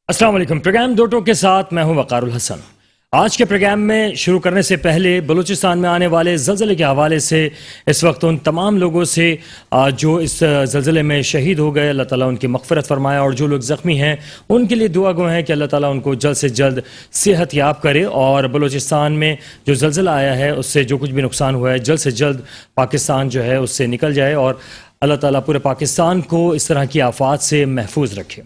السلام علیکم۔ پروگرام دو ٹوک کے ساتھ میں ہوں وقار الحسن۔ آج کے پروگرام میں شروع کرنے سے پہلے بلوچستان میں آنے والے زلزلے کے حوالے سے اس وقت ان تمام لوگوں سے جو اس زلزلے میں شہید ہو گئے، اللہ تعالیٰ ان کی مغفرت فرمائے، اور جو لوگ زخمی ہیں ان کے لیے دعا گو ہیں کہ اللہ تعالیٰ ان کو جلد سے جلد صحت یاب کرے، اور بلوچستان میں جو زلزلہ آیا ہے اس سے جو کچھ بھی نقصان ہوا ہے جلد سے جلد پاکستان جو ہے اس سے نکل جائے، اور اللہ تعالیٰ پورے پاکستان کو اس طرح کی آفات سے محفوظ رکھے۔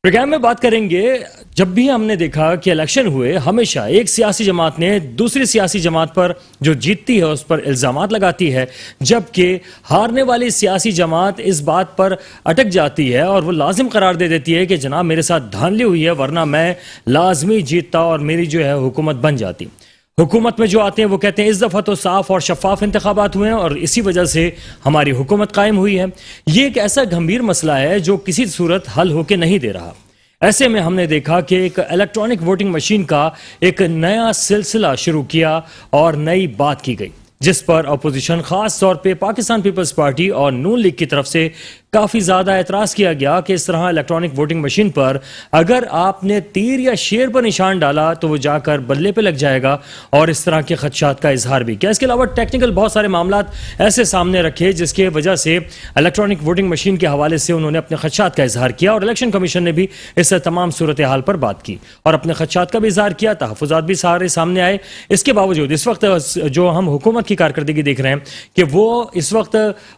پروگرام میں بات کریں گے، جب بھی ہم نے دیکھا کہ الیکشن ہوئے ہمیشہ ایک سیاسی جماعت نے دوسری سیاسی جماعت پر جو جیتتی ہے اس پر الزامات لگاتی ہے، جبکہ ہارنے والی سیاسی جماعت اس بات پر اٹک جاتی ہے اور وہ لازم قرار دے دیتی ہے کہ جناب میرے ساتھ دھاندلی ہوئی ہے ورنہ میں لازمی جیتتا اور میری جو ہے حکومت بن جاتی۔ حکومت میں جو آتے ہیں وہ کہتے ہیں اس دفعہ تو صاف اور شفاف انتخابات ہوئے ہیں اور اسی وجہ سے ہماری حکومت قائم ہوئی ہے۔ یہ ایک ایسا گھمبیر مسئلہ ہے جو کسی صورت حل ہو کے نہیں دے رہا۔ ایسے میں ہم نے دیکھا کہ ایک الیکٹرانک ووٹنگ مشین کا ایک نیا سلسلہ شروع کیا اور نئی بات کی گئی، جس پر اپوزیشن خاص طور پہ پاکستان پیپلز پارٹی اور نون لیگ کی طرف سے کافی زیادہ اعتراض کیا گیا کہ اس طرح الیکٹرانک ووٹنگ مشین پر اگر آپ نے تیر یا شیر پر نشان ڈالا تو وہ جا کر بلے پہ لگ جائے گا، اور اس طرح کے خدشات کا اظہار بھی کیا۔ اس کے علاوہ ٹیکنیکل بہت سارے معاملات ایسے سامنے رکھے جس کی وجہ سے الیکٹرانک ووٹنگ مشین کے حوالے سے انہوں نے اپنے خدشات کا اظہار کیا، اور الیکشن کمیشن نے بھی اس تمام صورتحال پر بات کی اور اپنے خدشات کا بھی اظہار کیا، تحفظات بھی سارے سامنے آئے۔ اس کے باوجود اس وقت جو ہم حکومت کی کارکردگی دیکھ رہے ہیں کہ وہ اس وقت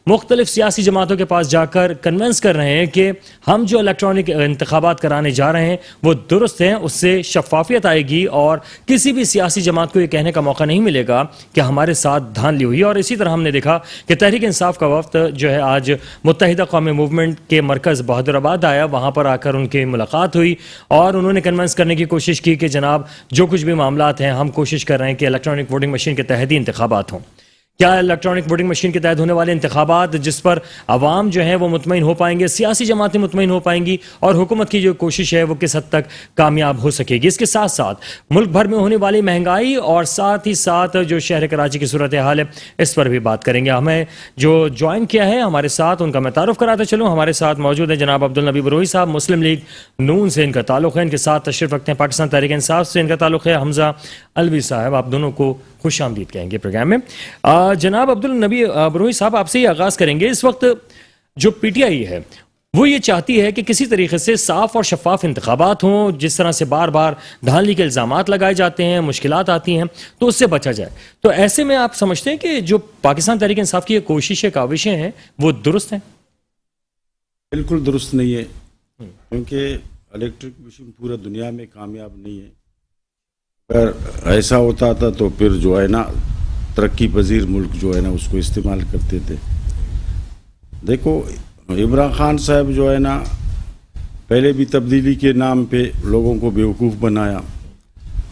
مختلف سیاسی جماعتوں کے پاس جا کر کنونس کر رہے ہیں کہ ہم جو الیکٹرانک انتخابات کرانے جا رہے ہیں وہ درست ہیں، اس سے شفافیت آئے گی اور کسی بھی سیاسی جماعت کو یہ کہنے کا موقع نہیں ملے گا کہ ہمارے ساتھ دھاندلی ہوئی۔ اور اسی طرح ہم نے دیکھا کہ تحریک انصاف کا وفد جو ہے آج متحدہ قومی موومنٹ کے مرکز بہادر آباد آیا، وہاں پر آ کر ان کی ملاقات ہوئی اور انہوں نے کنونس کرنے کی کوشش کی کہ جناب جو کچھ بھی معاملات ہیں ہم کوشش کر رہے ہیں کہ الیکٹرانک ووٹنگ مشین کے تحت ہی انتخابات ہوں۔ کیا الیکٹرانک ووٹنگ مشین کے تحت ہونے والے انتخابات جس پر عوام جو ہے وہ مطمئن ہو پائیں گے، سیاسی جماعتیں مطمئن ہو پائیں گی، اور حکومت کی جو کوشش ہے وہ کس حد تک کامیاب ہو سکے گی؟ اس کے ساتھ ساتھ ملک بھر میں ہونے والی مہنگائی اور ساتھ ہی ساتھ جو شہر کراچی کی صورتحال ہے اس پر بھی بات کریں گے۔ ہمیں جو جوائن کیا ہے ہمارے ساتھ ان کا میں تعارف کراتا چلوں۔ ہمارے ساتھ موجود ہیں جناب عبدالنبی بروئی صاحب، مسلم لیگ نون سے ان کا تعلق ہے، ان کے ساتھ تشریف رکھتے ہیں پاکستان تحریک انصاف سے ان کا تعلق ہے حمزہ الوی صاحب، آپ دونوں کو خوش آمدید کہیں گے پروگرام میں۔ جناب عبدالنبی بروئی صاحب آپ سے یہ آغاز کریں گے، اس وقت جو پی ٹی آئی ہے وہ یہ چاہتی ہے کہ کسی طریقے سے صاف اور شفاف انتخابات ہوں، جس طرح سے بار بار دھاندلی کے الزامات لگائے جاتے ہیں، مشکلات آتی ہیں تو اس سے بچا جائے۔ تو ایسے میں آپ سمجھتے ہیں کہ جو پاکستان تحریک انصاف کی یہ کوششیں کاوشیں ہیں وہ درست ہیں؟ بالکل درست نہیں ہے، کیونکہ الیکٹرک مشین پورا دنیا میں کامیاب نہیں ہے۔ اگر ایسا ہوتا تھا تو پھر جو ہے نا ترقی پذیر ملک جو ہے نا اس کو استعمال کرتے تھے۔ دیکھو عمران خان صاحب جو ہے نا پہلے بھی تبدیلی کے نام پہ لوگوں کو بیوقوف بنایا،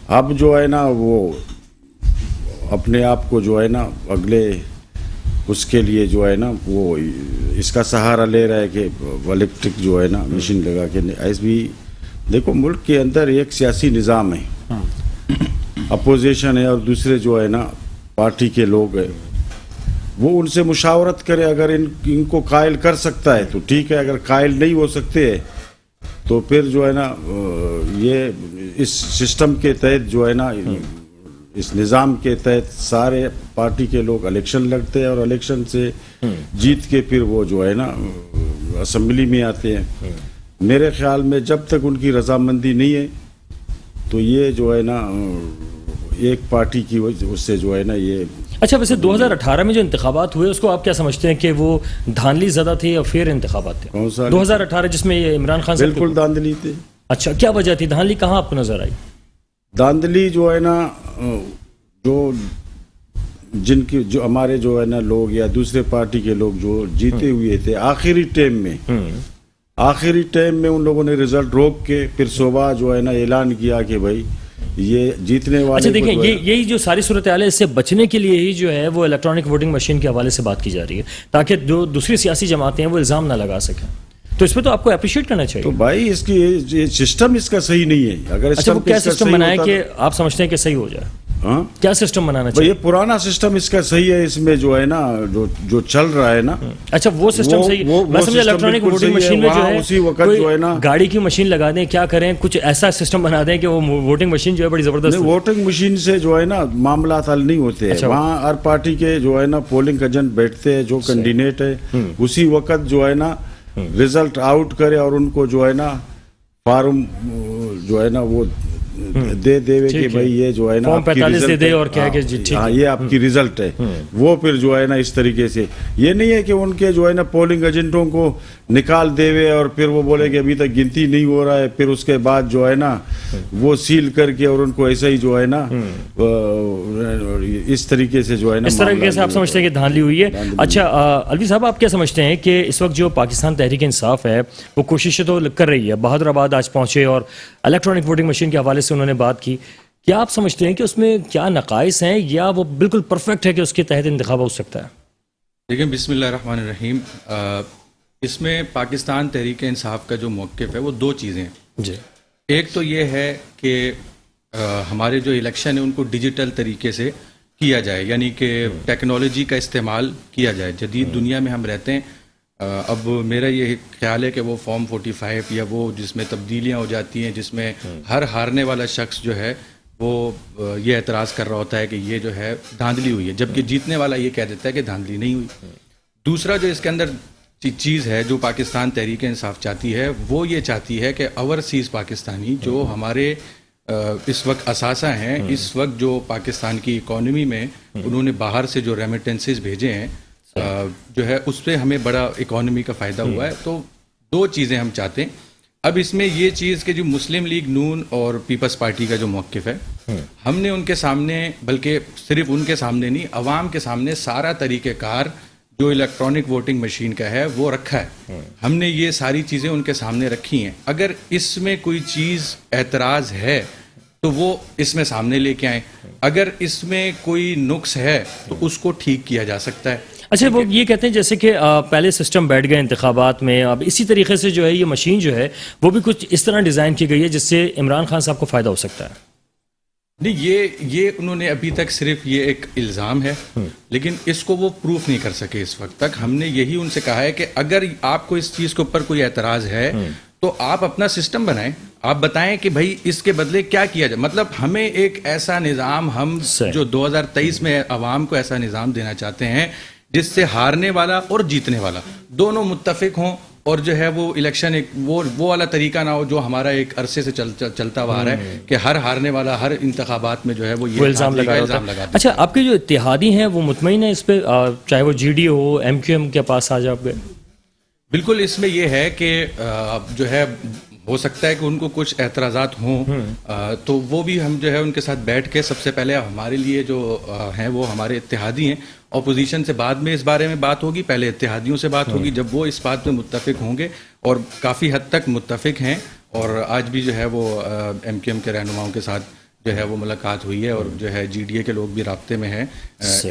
اب جو ہے نا وہ اپنے آپ کو جو ہے نا اگلے اس کے لیے جو ہے نا وہ اس کا سہارا لے رہا ہے کہ الیکٹرک جو ہے نا مشین لگا کے۔ ایسے بھی دیکھو ملک کے اندر ایک سیاسی نظام ہے، اپوزیشن ہے اور دوسرے جو ہے نا پارٹی کے لوگ ہیں، وہ ان سے مشاورت کرے، اگر ان کو قائل کر سکتا ہے تو ٹھیک ہے، اگر قائل نہیں ہو سکتے تو پھر جو ہے نا یہ اس سسٹم کے تحت جو ہے نا اس نظام کے تحت سارے پارٹی کے لوگ الیکشن لڑتے ہیں اور الیکشن سے جیت کے پھر وہ جو ہے نا اسمبلی میں آتے ہیں۔ میرے خیال میں جب تک ان کی رضامندی نہیں ہے تو یہ جو ہے نا ایک پارٹی کی اس سے جو ہے نا یہ۔ اچھا، ویسے 2018 میں جو انتخابات ہوئے اس کو آپ کیا سمجھتے ہیں کہ وہ دھاندلی زدہ تھے یا فیئر انتخابات تھے؟ کون سا 2018 جس میں یہ عمران خان صاحب بالکل دھاندلی تھے۔ اچھا، کیا وجہ تھی دھاندلی؟ کہاں آپ کو نظر آئی دھاندلی؟ جو ہے نا جو جن کی جو ہمارے جو ہے نا لوگ یا دوسرے پارٹی کے لوگ جو جیتے ہوئے تھے آخری ٹائم میں ان لوگوں نے رزلٹ روک کے پھر صبح جو ہے نا اعلان کیا کہ بھائی یہ جیتنے والے۔ اچھا دیکھیں، یہی جو ساری صورتحال ہے اس سے بچنے کے لیے ہی جو ہے وہ الیکٹرانک ووٹنگ مشین کے حوالے سے بات کی جا رہی ہے تاکہ جو دوسری سیاسی جماعتیں ہیں وہ الزام نہ لگا سکیں، تو اس پہ تو آپ کو اپریشیٹ کرنا چاہیے۔ تو بھائی اس کی سسٹم اس کا صحیح نہیں ہے۔ اگر اچھا، وہ کیا سسٹم بنائے کہ آپ سمجھتے ہیں کہ صحیح ہو جائے؟ हाँ क्या सिस्टम बनाना भाई चाहिए? ये पुराना सिस्टम इसका सही है, इसमें जो है ना जो चल रहा है ना, अच्छा वो सिस्टम सही है। मैं समझा इलेक्ट्रॉनिक बिल्कुल वोटिंग सही है, मशीन में जो वहाँ है उसी वक्त कोई जो है ना गाड़ी की मशीन लगा दें, क्या करें, कुछ ऐसा सिस्टम बना दें कि वो वोटिंग मशीन जो है बड़ी जबरदस्त नहीं, वोटिंग मशीन से जो है ना मामला हल नहीं होते हैं। अच्छा। वहाँ हर पार्टी के जो है ना पोलिंग एजेंट बैठते हैं, जो कैंडिडेट है उसी वक्त जो है ना रिजल्ट आउट करे और उनको जो है ना फॉर्म जो है ना वो दे देवे कि भाई ये जो है ना फॉर्म आपकी 45 दे रिजल्ट दे है। और क्या है कि जी ठीक हाँ है। ये आपकी रिजल्ट है, वो फिर जो है ना इस तरीके से ये नहीं है कि उनके जो है ना पोलिंग एजेंटों को निकाल देवे और फिर वो बोले कि अभी तक गिनती नहीं हो रहा है, फिर उसके बाद जो है ना वो सील करके और उनको ऐसा ही जो है ना इस तरीके से जो है ना इस तरीके से आप समझते हैं कि धांधली हुई है। अच्छा अलवी साहब, आप क्या समझते हैं कि इस वक्त जो पाकिस्तान तहरीक इंसाफ है वो कोशिशें तो कर रही है, बहादुराबाद आज पहुंचे और इलेक्ट्रॉनिक वोटिंग मशीन के हवाले से उन्होंने बात की, क्या आप समझते हैं कि उसमें क्या नकाइस हैं या वो बिल्कुल परफेक्ट है कि उसके तहत इंतखाब हो सकता है? देखिए बिस्मिल्लाहिर्रहमानिर्रहीम, इसमें पाकिस्तान तहरीक इंसाफ का जो मौक़िफ़ है वो दो चीज़ें हैं जी। एक तो ये है कि हमारे जो इलेक्शन है उनको डिजिटल तरीके से किया जाए, यानी कि टेक्नोलॉजी का इस्तेमाल किया जाए। जदीद दुनिया में हम रहते हैं। अब मेरा ये ख्याल है कि वो फॉर्म 45 या वो जिसमें तब्दीलियाँ हो जाती हैं, जिसमें हर हारने वाला शख्स जो है वो ये एतराज़ कर रहा होता है कि ये जो है धांधली हुई है, जबकि जीतने वाला ये कह देता है कि धांधली नहीं हुई। दूसरा जो इसके अंदर चीज़ है जो पाकिस्तान तहरीक इंसाफ चाहती है वो ये चाहती है कि ओवरसीज़ पाकिस्तानी जो हमारे इस वक्त असासा हैं, इस वक्त जो पाकिस्तान की इकॉनमी में उन्होंने बाहर से जो रेमिटेंसेस भेजे हैं जो है उससे हमें बड़ा इकॉनमी का फ़ायदा हुआ है। तो दो चीज़ें हम चाहते हैं। अब इसमें ये चीज़ कि जो मुस्लिम लीग नून और पीपल्स पार्टी का जो मौक़िफ़ है, हमने उनके सामने, बल्कि सिर्फ उनके सामने नहीं, अवाम के सामने सारा तरीक़ेकार जो इलेक्ट्रॉनिक वोटिंग मशीन का है वो रखा है। हमने ये सारी चीज़ें उनके सामने रखी हैं। अगर इसमें कोई चीज़ एतराज़ है तो वो इसमें सामने लेके आएँ, अगर इसमें कोई नुक्स है तो उसको ठीक किया जा सकता है। अच्छा वो ये कहते हैं जैसे कि पहले सिस्टम बैठ गए इंतखाबात में, अब इसी तरीके से जो है ये मशीन जो है वो भी कुछ इस तरह डिज़ाइन की गई है जिससे इमरान खान साहब को फ़ायदा हो सकता है। नहीं, ये उन्होंने अभी तक सिर्फ ये एक इल्ज़ाम है, लेकिन इसको वो प्रूफ नहीं कर सके इस वक्त तक। हमने यही उनसे कहा है कि अगर आपको इस चीज़ के ऊपर कोई एतराज़ है तो आप अपना सिस्टम बनाएं, आप बताएं कि भाई इसके बदले क्या किया जाए। मतलब हमें एक ऐसा निज़ाम, हम जो 2023 में अवाम को ऐसा निज़ाम देना चाहते हैं जिससे हारने वाला और जीतने वाला दोनों मुत्तफिक हों, और जो है वो इलेक्शन एक वो वाला तरीका ना हो जो हमारा एक अरसे से चलता हुआ आ रहा है कि हर हारने वाला हर इंतखाबात में जो है वो ये इल्ज़ाम लगा। अच्छा आपके जो इत्तेहादी हैं वो मुतमईन है इस पे, चाहे वो GD हो, MQM के पास आ जाओगे? बिल्कुल, इसमें यह है कि जो है हो सकता है कि उनको कुछ एतराज़ात हों, तो वो भी हम जो है उनके साथ बैठ के, सबसे पहले हमारे लिए जो हैं वो हमारे इत्तेहादी हैं, अपोजिशन से बाद में इस बारे में बात होगी, पहले इत्तेहादियों से बात होगी। जब वो इस बात में मुत्तफिक होंगे और काफ़ी हद तक मुत्तफिक हैं, और आज भी जो है वो MQM के रहनुमाओं के साथ जो है वो मुलाकात हुई है और जो है GDA के लोग भी राब्ते में हैं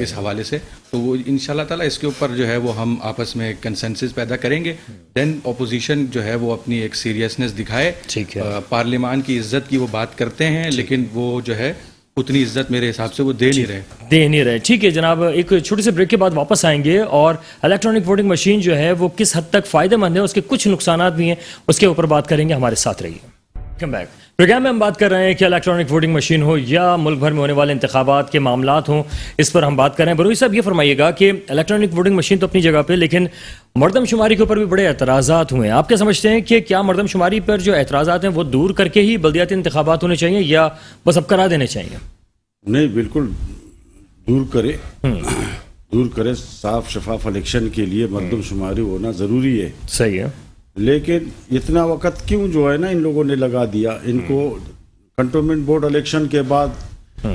इस हवाले से, तो वो इंशाल्लाह ताला इसके ऊपर जो है वो हम आपस में कंसेंसस पैदा करेंगे। देन अपोजिशन जो है वो अपनी एक सीरियसनेस दिखाए। ठीक है। पार्लियामान की इज्जत की वो बात करते हैं, लेकिन वो जो है उतनी इज्जत मेरे हिसाब से वो दे नहीं रहे। ठीक है जनाब, एक छोटे से ब्रेक के बाद वापस आएंगे और इलेक्ट्रॉनिक वोटिंग मशीन जो है वो किस हद तक फ़ायदेमंद है, उसके कुछ नुकसानात भी हैं, उसके ऊपर बात करेंगे। हमारे साथ रहिए। Welcome back. प्रोग्राम में हम बात कर रहे हैं कि इलेक्ट्रॉनिक वोटिंग मशीन हो या मुल्क भर में होने वाले इंतखाबात के मामलात हों, इस पर हम बात कर रहे हैं। बरूई साहब ये फरमाइएगा कि इलेक्ट्रॉनिक वोटिंग मशीन तो अपनी जगह पे, लेकिन मरदमशुमारी के ऊपर भी बड़े एतराज़ात हुए हैं। आप क्या समझते हैं कि क्या मरदमशुमारी पर जो एतराज़ात हैं वो दूर करके ही बल्दियाती इंतखाबात होने चाहिए या बस अब करा देने चाहिए? नहीं, बिल्कुल दूर करे। साफ शफाफ इलेक्शन के लिए मरदमशुमारी होना ज़रूरी है। सही है, लेकिन इतना वक्त क्यों जो है ना इन लोगों ने लगा दिया? इनको कंटोनमेंट बोर्ड इलेक्शन के बाद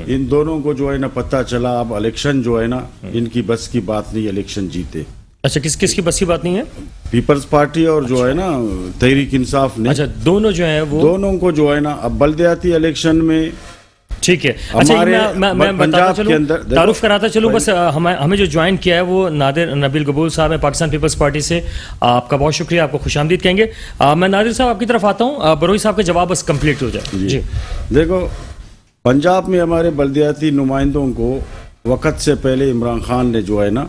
इन दोनों को जो है ना पता चला अब इलेक्शन जो है ना इनकी बस की बात नहीं, इलेक्शन जीते। अच्छा किसकी बस की बात नहीं है? पीपल्स पार्टी और जो है ना तहरीक इंसाफ ने। अच्छा दोनों जो है वो दोनों को जो है ना अब बल्दियाती इलेक्शन में ठीक है। अच्छा मैं बताता चलूं, तारुफ कराता चलूं, बस हमें जो ज्वाइन किया है वो नादिर नबील कबूल साहब है पाकिस्तान पीपल्स पार्टी से। आपका बहुत शुक्रिया, आपको खुशामदीद कहेंगे। मैं नादिर साहब आपकी तरफ आता हूं, बरोई साहब का जवाब बस कंप्लीट हो जाए। जी देखो, पंजाब में हमारे बल्दियाती नुमाइंदों को वक़्त से पहले इमरान खान ने जो है ना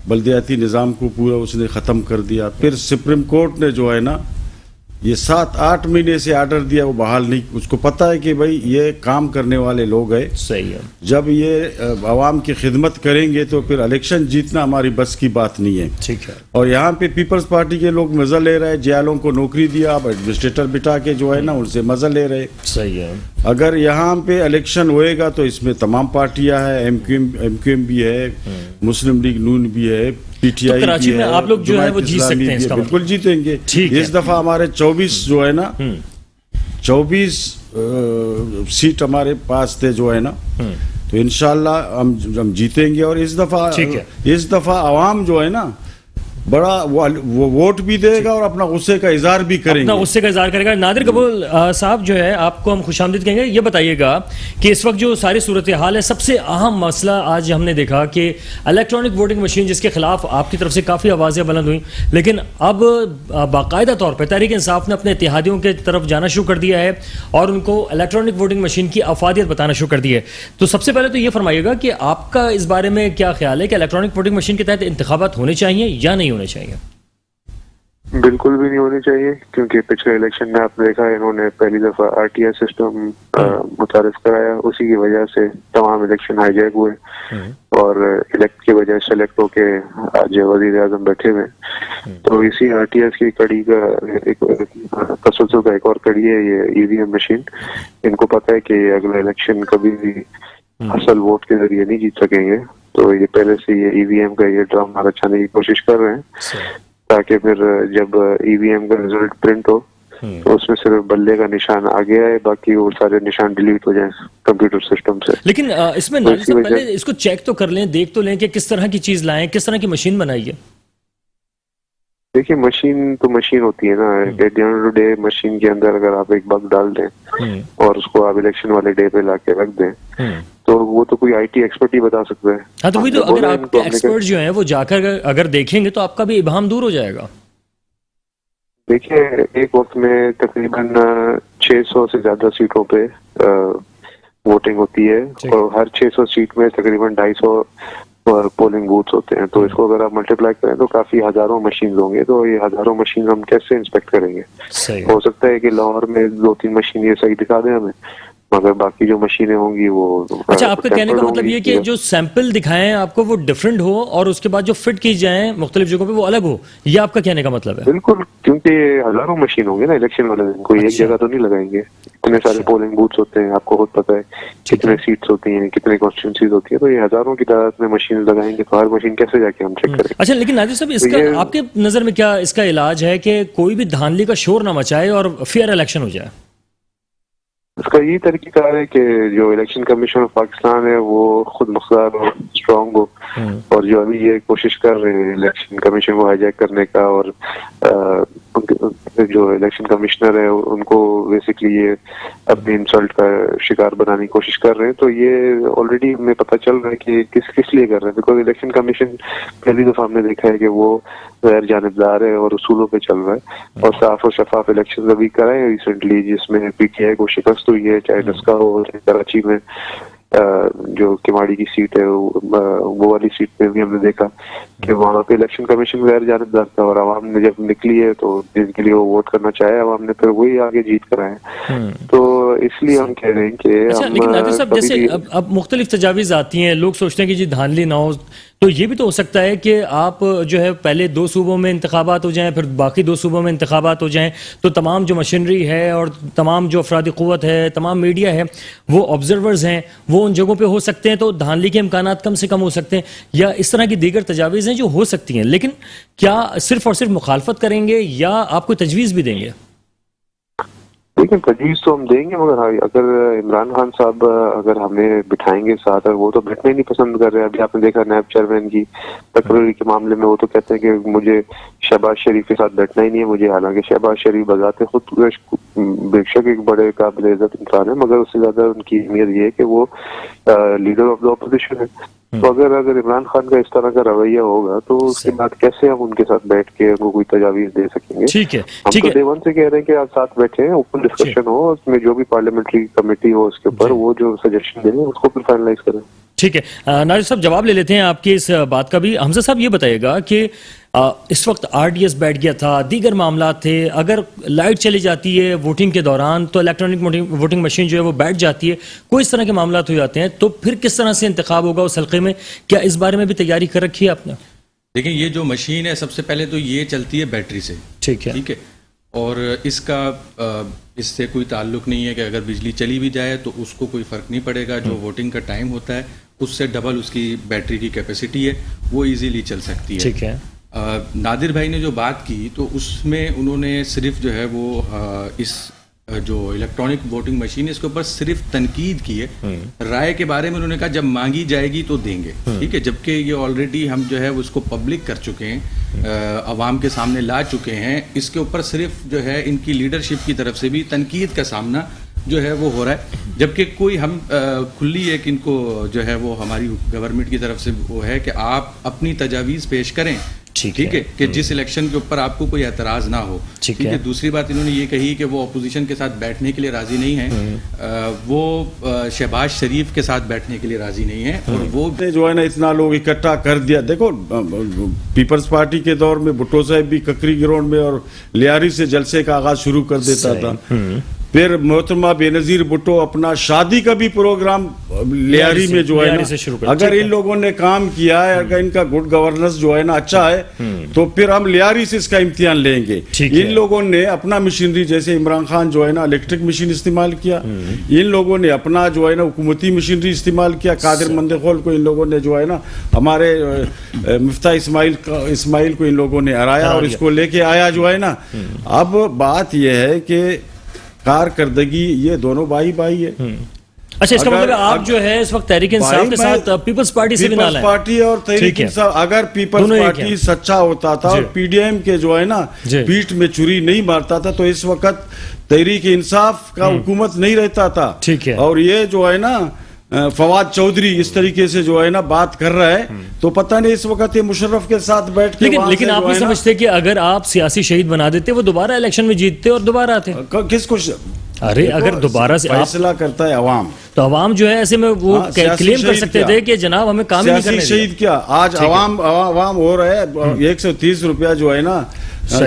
बल्दियाती निज़ाम को पूरा उसने ख़त्म कर दिया। फिर सुप्रीम कोर्ट ने जो है ना ये 7-8 महीने से आर्डर दिया, वो बहाल नहीं। उसको पता है कि भाई ये काम करने वाले लोग हैं, सही है। जब ये आवाम की खिदमत करेंगे तो फिर इलेक्शन जीतना हमारी बस की बात नहीं है। ठीक है। और यहाँ पे पीपल्स पार्टी के लोग मज़ा ले रहे हैं, जेलों को नौकरी दिया, अब एडमिनिस्ट्रेटर बिठा के जो है ना उनसे मज़ा ले रहे। सही है। अगर यहाँ पे इलेक्शन होएगा तो इसमें तमाम पार्टियां हैं, एमक्यूएम भी है, मुस्लिम लीग नून भी है, पीटीआई तो कराची भी में है, आप लोग जो है वो जीत इस्लामी सकते हैं, भी इसका है, बिल्कुल जीतेंगे। ठीक है। इस दफा हमारे 24 जो है ना 24 सीट हमारे पास थे जो है ना, तो इंशाल्लाह हम जीतेंगे। और इस दफा आवाम जो है ना बड़ा वो वोट भी देगा और अपना गुस्से का इजहार भी करेंगे, अपना गुस्से का इजहार करेगा। नादिर कबूल साहब जो है आपको हम खुशामदीद कहेंगे। ये बताइएगा कि इस वक्त जो सारी सूरत हाल है, सबसे अहम मसला आज हमने देखा कि इलेक्ट्रॉनिक वोटिंग मशीन, जिसके खिलाफ आपकी तरफ से काफ़ी आवाज़ें बुलंद हुई, लेकिन अब बाकायदा तौर पर तहरीक इंसाफ ने अपने इत्तेहादियों के तरफ जाना शुरू कर दिया है और उनको इलेक्ट्रॉनिक वोटिंग मशीन की अफादियत बताना शुरू कर दी है। तो सबसे पहले तो ये फरमाइएगा कि आपका इस बारे में क्या ख्याल है कि इलेक्ट्रॉनिक वोटिंग मशीन के तहत इंतखाबात होने चाहिए या नहीं होने चाहिए? बिल्कुल भी नहीं होनी चाहिए, क्योंकि पिछले इलेक्शन में आपने देखा इन्होंने पहली दफा आरटीआई सिस्टम मुतारिफ कराया, उसी की वजह से तमाम इलेक्शन हाईजैक हुए और इलेक्ट के बजाय सेलेक्ट होके आज वजीर आजम बैठे हुए। तो इसी आरटीआई की कड़ी का तसलसल का एक और कड़ी है ये ईवीएम मशीन। इनको पता है कि अगला इलेक्शन कभी भी असल वोट के जरिए नहीं जीत सकेंगे, तो ये पहले से ये ईवीएम का ये ड्रामा रचाने की कोशिश कर रहे हैं ताकि फिर जब ईवीएम का रिजल्ट प्रिंट हो तो उसमें सिर्फ बल्ले का निशान आगे आए, बाकी वो सारे निशान डिलीट हो जाएं कंप्यूटर सिस्टम से। लेकिन इसमें तो नादिर साहब पहले इसको चेक तो कर लें, देख तो लें कि किस तरह की चीज लाएं, किस तरह की मशीन बनाई है। देखिए मशीन तो मशीन होती है ना, at the end of the day machine के अंदर अगर आप एक बग डाल दें और उसको आप इलेक्शन वाले डे पे लाके रख दें तो वो तो कोई आईटी एक्सपर्ट ही बता सकता है। हाँ, तो वही तो, अगर आपके एक्सपर्ट जो हैं वो जाकर अगर देखेंगे तो आपका भी इबाहम दूर हो जाएगा। देखिए एक वक्त में तकरीबन 600 से ज्यादा सीटों पे वोटिंग होती है और हर 600 सीट में तकरीबन 250 पोलिंग बूथ्स होते हैं। तो इसको अगर आप मल्टीप्लाई करें तो काफी हजारों मशीन होंगे, तो ये हजारों मशीन हम कैसे इंस्पेक्ट करेंगे? हो सकता है कि लाहौर में 2-3 मशीन ये सही दिखा दें हमें, मगर बाकी जो मशीनें होंगी वो अच्छा, आपका कहने का मतलब ये कि जो सैंपल दिखाएं आपको वो डिफरेंट हो और उसके बाद जो फिट की जाए मुख्तलिफ जगहों पे वो अलग हो, ये आपका कहने का मतलब है? बिल्कुल, क्योंकि हजारों मशीन होंगे ना इलेक्शन वाले दिन, कोई एक जगह तो नहीं लगाएंगे। इतने सारे पोलिंग बूथ्स होते हैं, आपको खुद पता है कितने सीट्स होती हैं, कितने कॉन्स्टिट्यूंसीज होती है, तो ये हजारों की तादाद में मशीन लगाएंगे तो हर मशीन कैसे जाके हम चेक करें? अच्छा, लेकिन नादिर साहब इसका आपके नजर में क्या इसका इलाज है कि कोई भी धांधली का शोर ना मचाए और फेयर इलेक्शन हो जाए? इसका यही तरीका है कि जो इलेक्शन कमीशन ऑफ पाकिस्तान है वो खुद मुख्तार और स्ट्रांग हो, और जो अभी ये कोशिश कर रहे हैं इलेक्शन कमीशन को हाईजैक करने का और जो इलेक्शन कमिश्नर है उनको बेसिकली ये अपनी इंसल्ट का शिकार बनाने की कोशिश कर रहे हैं। तो ये ऑलरेडी हमें पता चल रहा है कि किस लिए कर रहे हैं, बिकॉज इलेक्शन कमीशन पहली दफा हमने देखा है कि वो गैर जानिबदार है और उसूलों पे चल रहा है और साफ और शफाफ इलेक्शन अभी कराए रिसेंटली, जिसमें पीटीआई को शिकस्त हुई है, चाहे डस्का हो चाहे कराची में जो किमाड़ी की सीट है वो वाली सीट पे भी हमने देखा कि वहां पे इलेक्शन कमीशन गैर जानिबदार था और आवाम ने जब निकली है तो जिनके लिए वो वोट करना चाहे आवाम ने फिर वही आगे जीत कर आए। तो इसलिए हम कह रहे हैं कि अच्छा, लेकिन नादिर साहब जैसे अब मुख्तलिफ तजावीज़ आती हैं, लोग सोचते हैं कि जी धांधली ना हो, तो ये भी तो हो सकता है कि आप जो है पहले 2 सूबों में इंतखाबात हो जाएं, फिर बाकी 2 सूबों में इंतखाबात हो जाएं, तो तमाम जो मशीनरी है और तमाम जो अफरादी क़ुव्वत है, तमाम मीडिया है, वो ऑब्जर्वर्स हैं, वो उन जगहों पे हो सकते हैं, तो धांधली के इम्कानात कम से कम हो सकते हैं, या इस तरह की दीगर तजावीज़ हैं जो हो सकती हैं। लेकिन क्या सिर्फ और सिर्फ मुखालफत करेंगे या आप कोई तजवीज़ भी देंगे? लेकिन तजवीज़ तो हम देंगे, मगर अगर इमरान खान साहब अगर हमें बिठाएंगे साथ, और वो तो बैठना ही नहीं पसंद कर रहे हैं। अभी आपने देखा नैब चेयरमैन की तकरीर के मामले में वो तो कहते हैं कि मुझे शहबाज शरीफ के साथ बैठना ही नहीं है मुझे, हालांकि शहबाज शरीफ बजाते खुद बेशक एक बड़े काबिल इज्जत इंसान है, मगर उससे ज्यादा उनकी अहमियत ये है कि वो लीडर ऑफ द अपोजिशन है। تو اگر عمران خان کا اس طرح کا رویہ ہوگا تو اس کے بعد کیسے ہم ان کے ساتھ بیٹھ کے ان کو کوئی تجاویز دے سکیں گے؟ ٹھیک ہے ہم ٹھیک تو ہے ڈے ون سے کہہ رہے ہیں کہ آپ ساتھ بیٹھے ہیں، اوپن ڈسکشن ہو، اس میں جو بھی پارلیمنٹری کمیٹی ہو اس کے اوپر وہ جو سجیشن دیں اس کو پھر فائنلائز کریں. ٹھیک ہے. ناظر صاحب جواب لے لیتے ہیں آپ کی اس بات کا بھی. حمزہ صاحب یہ بتائیے گا کہ اس وقت RDS بیٹھ گیا تھا، دیگر معاملات تھے، اگر لائٹ چلی جاتی ہے ووٹنگ کے دوران تو الیکٹرانک ووٹنگ مشین جو ہے وہ بیٹھ جاتی ہے، کوئی اس طرح کے معاملات ہو جاتے ہیں، تو پھر کس طرح سے انتخاب ہوگا اس حلقے میں؟ کیا اس بارے میں بھی تیاری کر رکھی ہے آپ نے؟ دیکھیں یہ جو مشین ہے سب سے پہلے تو یہ چلتی ہے بیٹری سے. ٹھیک ہے ٹھیک ہے، اور اس کا اس سے کوئی تعلق نہیں ہے کہ اگر بجلی چلی بھی جائے تو اس کو کوئی فرق نہیں پڑے گا. جو ووٹنگ کا ٹائم ہوتا ہے اس سے ڈبل اس کی بیٹری کی کیپیسٹی ہے، وہ ایزیلی چل سکتی ہے. ٹھیک ہے. نادر بھائی نے جو بات کی تو اس میں انہوں نے صرف جو ہے وہ اس جو الیکٹرانک ووٹنگ مشین ہے اس کے اوپر صرف تنقید کی ہے. رائے کے بارے میں انہوں نے کہا جب مانگی جائے گی تو دیں گے. ٹھیک ہے، جبکہ یہ آلریڈی ہم جو ہے اس کو پبلک کر چکے ہیں، عوام کے سامنے لا چکے ہیں. اس کے اوپر صرف جو ہے ان کی لیڈرشپ کی طرف سے بھی تنقید کا سامنا جو ہے وہ ہو رہا ہے، جبکہ کوئی ہم کھلی ایک ان کو جو ہے وہ ہماری گورنمنٹ کی طرف سے وہ ہے کہ آپ اپنی تجاویز پیش کریں. ٹھیک ہے، کہ جس الیکشن کے اوپر آپ کو کوئی اعتراض نہ ہو. ٹھیک ہے. دوسری بات انہوں نے یہ کہی کہ وہ اپوزیشن کے ساتھ بیٹھنے کے لیے راضی نہیں ہیں، وہ شہباز شریف کے ساتھ بیٹھنے کے لیے راضی نہیں ہیں، اور وہ جو ہے نا اتنا لوگ اکٹھا کر دیا. دیکھو پیپلز پارٹی کے دور میں بھٹو صاحب بھی ککری گراؤنڈ میں اور لیاری سے جلسے کا آغاز شروع کر دیتا تھا. پھر محترمہ بے نظیر بھٹو اپنا شادی کا بھی پروگرام لیاری میں جو ہے نا، اگر ان لوگوں نے کام کیا ہے، اگر ان کا گڈ گورننس جو ہے نا اچھا ہے تو پھر ہم لیاری سے اس کا امتحان لیں گے. ان لوگوں نے اپنا مشینری، جیسے عمران خان جو ہے نا الیکٹرک مشین استعمال کیا، ان لوگوں نے اپنا جو ہے نا حکومتی مشینری استعمال کیا. قادر مندخول کو ان لوگوں نے جو ہے نا ہمارے مفتاح اسماعیل کو ان لوگوں نے ہرایا اور اس کو لے کے آیا جو ہے نا. اب بات یہ ہے کہ کارکردگی یہ دونوں بھائی ہے. اچھا، اس کا مطلب آپ جو ہے اس وقت تحریک انصاف کے ساتھ پیپلز پارٹی سے بھی نہ لائیں. پارٹی اور تحریک انصاف، اگر پیپلز پارٹی سچا ہوتا تھا اور PDM کے جو ہے نا پیٹ میں چھری نہیں مارتا تھا تو اس وقت تحریک انصاف کا حکومت نہیں رہتا تھا. اور یہ جو ہے نا فواد چودھری اس طریقے سے جو ہے نا بات کر رہا ہے تو پتہ نہیں اس وقت یہ مشرف کے ساتھ بیٹھ کے. لیکن آپ نہیں سمجھتے کہ اگر آپ سیاسی شہید بنا دیتے وہ دوبارہ الیکشن میں جیتتے اور دوبارہ آتے؟ کس کو؟ ارے اگر دوبارہ سے فیصلہ کرتا ہے عوام، تو عوام جو ہے ایسے میں وہ کلیم کر سکتے تھے کہ جناب ہمیں کام نہیں کرنے دیا. شہید کیا آج عوام ہو رہا ہے. 130 روپیہ جو ہے نا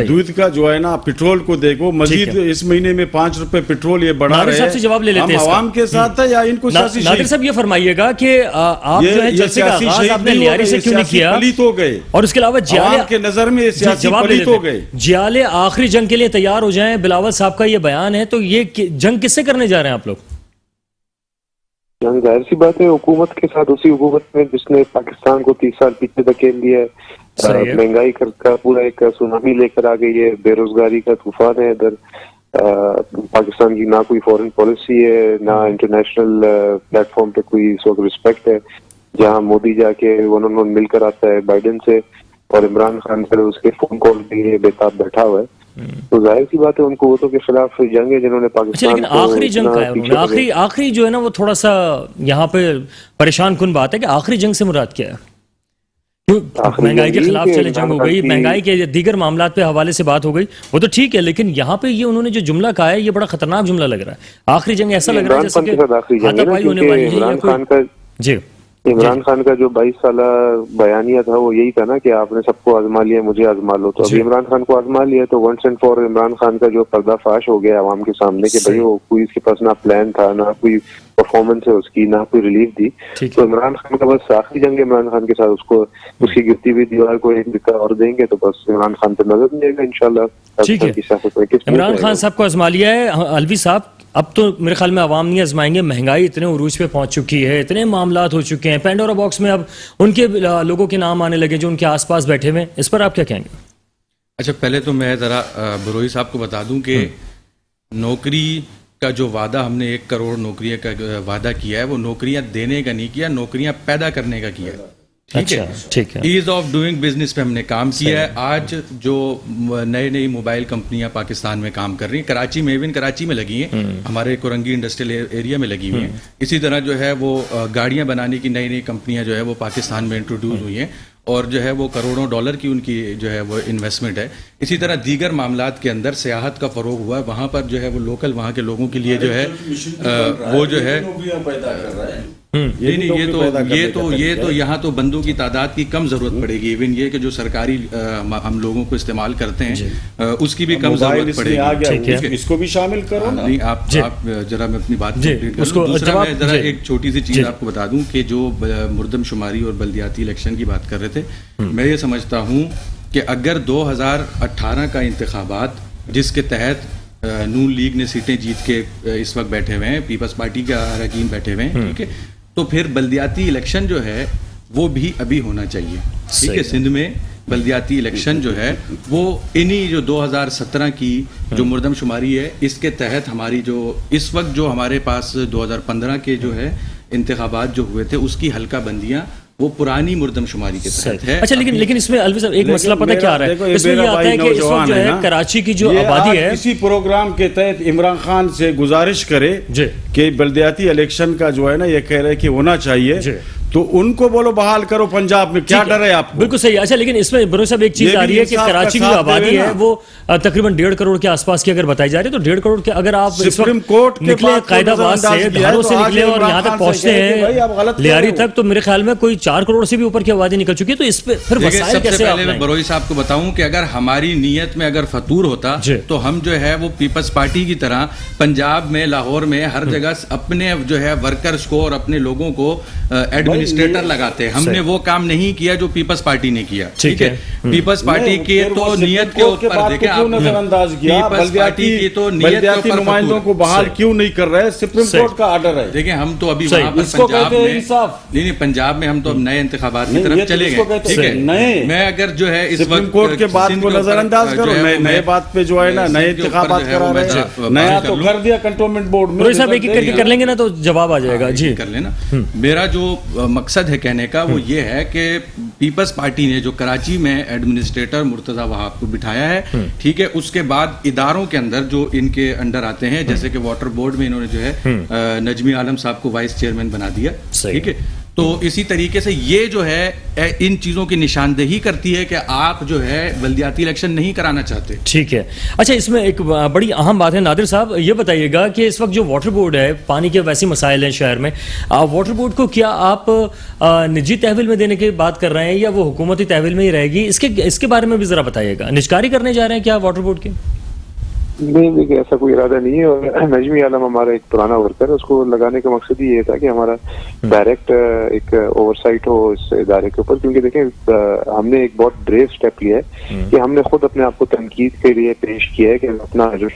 دودھ کا جو ہے نا پٹرول کو دیکھو، مزید اس مہینے میں 5 روپے پٹرول یہ بڑھا رہے ہیں. صاحب سے جواب لے لیتے ہیں، ہم عوام کے ساتھ ہے یا ان کو سیاسی شہید؟ نادر صاحب یہ فرمائیے گا کہ آپ جو ہے جلسے کا آغاز آپ نے لیاری سے کیوں نہیں کیا، پلیت ہو گئے، اور اس کے علاوہ عوام کے نظر میں سیاسی پلیت ہو گئے. جیالے آخری جنگ کے لیے تیار ہو جائیں، بلاول صاحب کا یہ بیان ہے، تو یہ جنگ کس سے کرنے جا رہے ہیں آپ لوگ؟ جنگ ظاہر سی بات ہے حکومت کے ساتھ، اسی حکومت میں جس نے پاکستان کو 30 سال پیچھے دھکیل دیا ہے. مہنگائی کا پورا ایک سونامی لے کر آ گئی ہے، بے روزگاری کا طوفان ہے ادھر. پاکستان کی نہ کوئی فورن پالیسی ہے، نہ انٹرنیشنل پلیٹ فارم پہ کوئی اس وقت رسپیکٹ ہے. جہاں مودی جا کے انہوں نے مل کر آتا ہے بائیڈن سے، اور عمران خان پھر اس کے فون کال کے لیے بے تاب بیٹھا ہوا ہے. تو ظاہر سی بات ہے ان قوتوں کے خلاف جنگ ہے جنہوں نے پاکستان لیکن آخری جنگ کا ہے، آخری جو ہے نا وہ تھوڑا سا یہاں پہ پریشان کن بات ہے کہ آخری جنگ سے مراد کیا ہے؟ مہنگائی کے خلاف چلے جنگ ہو گئی، مہنگائی کے دیگر معاملات پہ حوالے سے بات ہو گئی، وہ تو ٹھیک ہے، لیکن یہاں پہ یہ انہوں نے جو جملہ کہا ہے یہ بڑا خطرناک جملہ لگ رہا ہے. آخری جنگ ایسا لگ رہا ہے جیسے کہ ہاتھا پائی ہونے والی ہے. جی، عمران خان کا جو 22 سالہ بیانیہ تھا وہ یہی تھا نا کہ آپ نے سب کو آزما لیا، مجھے آزما لو. تو ابھی عمران خان کو آزما لیا تو once and for Imran Khan کا جو پردہ فاش ہو گیا عوام کے سامنے کہ بھائی وہ کوئی اس کے پاس نہ پلان تھا، نہ کوئی پرفارمنس ہے اس کی، نہ کوئی ریلیف دی. تو عمران خان کا بس آخری جنگ عمران خان کے ساتھ، اس کو اس کی گرتی ہوئی دیوار کو ایک دکا اور دیں گے تو بس عمران خان پہ نظر نہیں جائے گا انشاءاللہ. ٹھیک ہے، عمران خان صاحب کو آزما لیا ہے. الوی صاحب اب تو میرے خیال میں عوام نہیں آزمائیں گے، مہنگائی اتنے عروج پہ پہنچ چکی ہے، اتنے معاملات ہو چکے ہیں، پینڈورا باکس میں اب ان کے لوگوں کے نام آنے لگے جو ان کے آس پاس بیٹھے ہوئے ہیں. اس پر آپ کیا کہیں گے؟ اچھا، پہلے تو میں ذرا بروئی صاحب کو بتا دوں کہ نوکری کا جو وعدہ ہم نے 1 کروڑ نوکریوں کا وعدہ کیا ہے وہ نوکریاں دینے کا نہیں کیا، نوکریاں پیدا کرنے کا کیا ہے. ठीक है। ईज ऑफ डूइंग बिजनेस पे हमने काम किया है। आज जो नई मोबाइल कंपनियां पाकिस्तान में काम कर रही हैं, कराची में, इवन कराची में लगी हैं, हमारे कोरंगी इंडस्ट्रियल एरिया में लगी हुई हैं। इसी तरह जो है वो गाड़ियां बनाने की नई कंपनियां जो है वो पाकिस्तान में इंट्रोड्यूस हुई हैं और जो है वो करोड़ों डॉलर की उनकी जो है वो इन्वेस्टमेंट है। इसी तरह दीगर मामलात के अंदर सियाहत का फ़रोग हुआ है, वहाँ पर जो है वो लोकल वहाँ के लोगों के लिए जो है वो जो है ये तो यहाँ तो बंदों की तादाद की कम ज़रूरत पड़ेगी। इवन ये कि जो सरकारी हम लोगों को इस्तेमाल करते हैं उसकी भी कम ज़रूरत पड़ेगी। इसको भी शामिल करो ना। नहीं, आप जरा मैं अपनी बात दूसरा मैं जरा एक छोटी सी चीज़ आपको बता दूं कि जो मुर्दमशुमारी और बल्दियाती इलेक्शन की बात कर रहे थे, मैं ये समझता हूँ कि अगर 2018 का इंतखाबात जिसके तहत नून लीग ने सीटें जीत के इस वक्त बैठे हुए हैं, पीपल्स पार्टी का अरकान बैठे हुए हैं, ठीक है, तो फिर बल्दियाती इलेक्शन जो है वो भी अभी होना चाहिए। ठीक है, सिंध में बल्दियाती इलेक्शन जो है वो इन्हीं जो 2017 की जो मुर्दमशुमारी है इसके तहत हमारी जो इस वक्त जो हमारे पास 2015 के जो है इंतखाबात जो हुए थे उसकी हल्का बंदियां वो पुरानी मुर्दमशुमारी के तहत है। अच्छा, लेकिन इसमें अलवी साहब एक मसला पता क्या आ रहा है, इसमें ये आता है कि इस वक्त जो है कराची की जो आबादी है, इसी प्रोग्राम के तहत इमरान खान से गुजारिश करे कि बल्दियाती इलेक्शन का जो है ना ये कह रहे कि होना चाहिए, तो उनको बोलो बहाल करो पंजाब में, क्या डर है आपको? बिल्कुल सही। अच्छा, लेकिन इसमें बरो साहब एक चीज आ रही है कि कराची की जो आबादी है वो तकरीबन 1.5 करोड़ के आसपास की अगर बताई जा रही है, तो 1.5 करोड़ के अगर आप सुप्रीम कोर्ट निकले कायदाबाद से, धारों से निकले और यहाँ तक पहुंचते हैं लियारी तक, तो मेरे ख्याल में कोई 4 करोड़ से भी ऊपर की आबादी निकल चुकी है। तो इस पे फिर सबसे पहले मैं बरोई साहब को बताऊं कि अगर हमारी नीयत में अगर फतूर होता तो हम जो है वो पीपल्स पार्टी की तरह पंजाब में, लाहौर में, हर जगह अपने जो है वर्कर्स को और अपने लोगों को एडमिनिस्ट्रेटर लगाते। हमने वो काम नहीं किया जो पीपल्स पार्टी ने किया। ठीक है, पीपल्स पार्टी के तो नियत के ऊपर देखें आप, पीपल्स पार्टी की तो नियत के ऊपर नुमाइंदों को बहाल क्यों नहीं कर रहे? सुप्रीम कोर्ट का ऑर्डर है। देखिए, हम तो अभी वहां पर पंजाब में नहीं, पंजाब में हम तो अब नए इंतखाबात की तरफ चले गए। ठीक है, मैं अगर जो है इस सुप्रीम कोर्ट के बात को नजरअंदाज करो, नए बात पे जो है ना नए इंतखाबात करा रहे हैं, नया तो कर दिया कंटोनमेंट बोर्ड में। एक एक करके कर लेंगे ना तो जवाब आ जाएगा। जी, कर लेना। मेरा जो मकसद है कहने का वो ये है कि पीपल्स पार्टी ने जो कराची में एडमिनिस्ट्रेटर मुर्तजा वहाब को बिठाया है, ठीक है, उसके बाद इदारों के अंदर जो इनके अंडर आते हैं, जैसे कि वाटर बोर्ड में इन्होंने जो है नजमी आलम साहब को वाइस चेयरमैन बना दिया। ठीक है, तो इसी तरीके से ये जो है इन चीज़ों की निशानदेही करती है कि आप जो है बल्दियाती इलेक्शन नहीं कराना चाहते। ठीक है। अच्छा, इसमें एक बड़ी अहम बात है नादिर साहब, ये बताइएगा कि इस वक्त जो वाटर बोर्ड है, पानी के वैसे मसाइल हैं शहर में, वाटर बोर्ड को क्या आप निजी तहवील में देने की बात कर रहे हैं या वो हुकूमती तहवील में ही रहेगी? इसके बारे में भी ज़रा बताइएगा। निजकारी करने जा रहे हैं क्या वाटर बोर्ड की? नहीं, देखिए ऐसा कोई इरादा नहीं है। और नजमी आलम हमारा एक पुराना वर्कर है, उसको लगाने का मकसद ही ये था कि हमारा डायरेक्ट एक ओवरसाइट हो इस इदारे के ऊपर। क्योंकि देखें, हमने एक बहुत ब्रेव स्टेप लिया है कि हमने खुद अपने आप को तनकीद के लिए पेश किया है कि अपना जो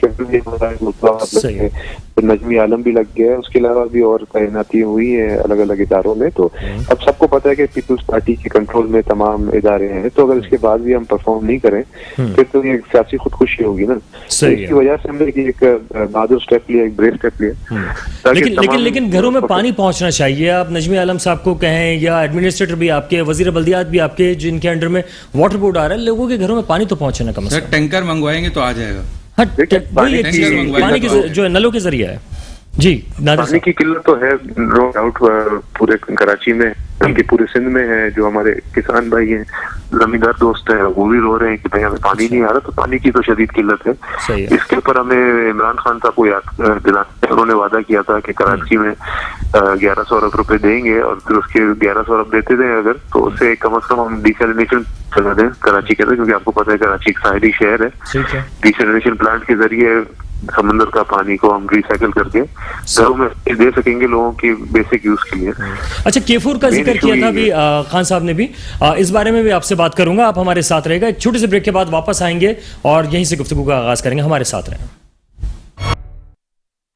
नजमी आलम भी लग गया है, उसके अलावा भी और तैनाती हुई है अलग अलग इदारों में। तो अब सबको पता है कि पीपल्स पार्टी के कंट्रोल में तमाम इदारे हैं, तो अगर इसके बाद भी हम परफॉर्म नहीं करें फिर तो ये सियासी खुदकुशी होगी ना। इसकी वजह से हमने एक बहादुर स्टेप लिया, एक ब्रेव स्टेप लिया। लेकिन घरों में पानी पहुंचना चाहिए। आप नजमी आलम साहब को कहें या एडमिनिस्ट्रेटर भी आपके, वजीर बल्दियात भी आपके, जिनके अंडर में वाटर बोर्ड आ रहा है, लोगों के घरों में पानी तो पहुंचने का मसला। टैंकर मंगवाएंगे तो आ जाएगा। पानी की जो नलों के जरिए है। जी, पानी की किल्लत तो है नो डाउट पूरे कराची में, बल्कि पूरे सिंध में है। जो हमारे किसान भाई हैं, जमींदार दोस्त हैं, वो भी रो रहे हैं कि भाई हमें पानी नहीं आ रहा। तो पानी की तो शदीद किल्लत है। इसके ऊपर हमें इमरान खान साहब को याद दिलाना, उन्होंने वादा किया था कि कराची में 1100 अरब रुपए देंगे, और फिर उसके 1100 अरब देते दें अगर, तो उससे कम से कम हम डिसैलिनेशन चला दें कराची के अंदर। क्योंकि आपको पता है कराची एक साहिली शहर है। डिसैलिनेशन प्लांट के जरिए समंदर का पानी को हम रिसाइकिल करके घरों में दे सकेंगे लोगों की बेसिक यूज के लिए। अच्छा, केफूर का जिक्र किया था अभी खान साहब ने भी, इस बारे में भी आपसे बात करूंगा। आप हमारे साथ रहेगा। एक छोटे से ब्रेक के बाद वापस आएंगे और यहीं से गुफ्तगू का आगाज करेंगे। हमारे साथ रहें।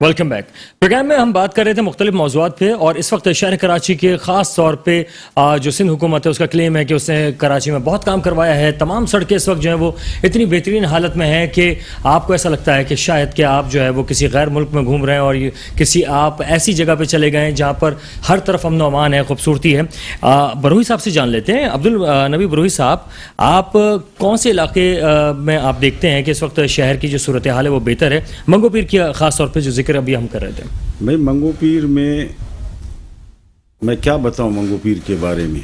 Welcome back. प्रोग्राम में हम बात कर रहे थे मुख्तलिफ मौज़ूआत पे, और इस वक्त शहर कराची के ख़ास तौर पे जो सिंध हुकूमत है उसका क्लेम है कि उसने कराची में बहुत काम करवाया है। तमाम सड़कें इस वक्त जो है वो इतनी बेहतरीन हालत में हैं कि आपको ऐसा लगता है कि शायद कि आप जो है वो किसी गैर मुल्क में घूम रहे हैं और किसी आप ऐसी जगह पे चले गए हैं जहाँ पर हर तरफ अमन व अमान है, खूबसूरती है। बरूही साहब से जान लेते हैं। अब्दुल नबी बरूही साहब, आप कौन से इलाके में आप देखते हैं कि इस वक्त शहर की जो सूरत हाल है वो बेहतर है? मंगो पीर की ख़ास तौर पर जो जिक्र अभी हम कर रहे थे। भाई मंगो पीर में मैं क्या बताऊं मंगो पीर के बारे में।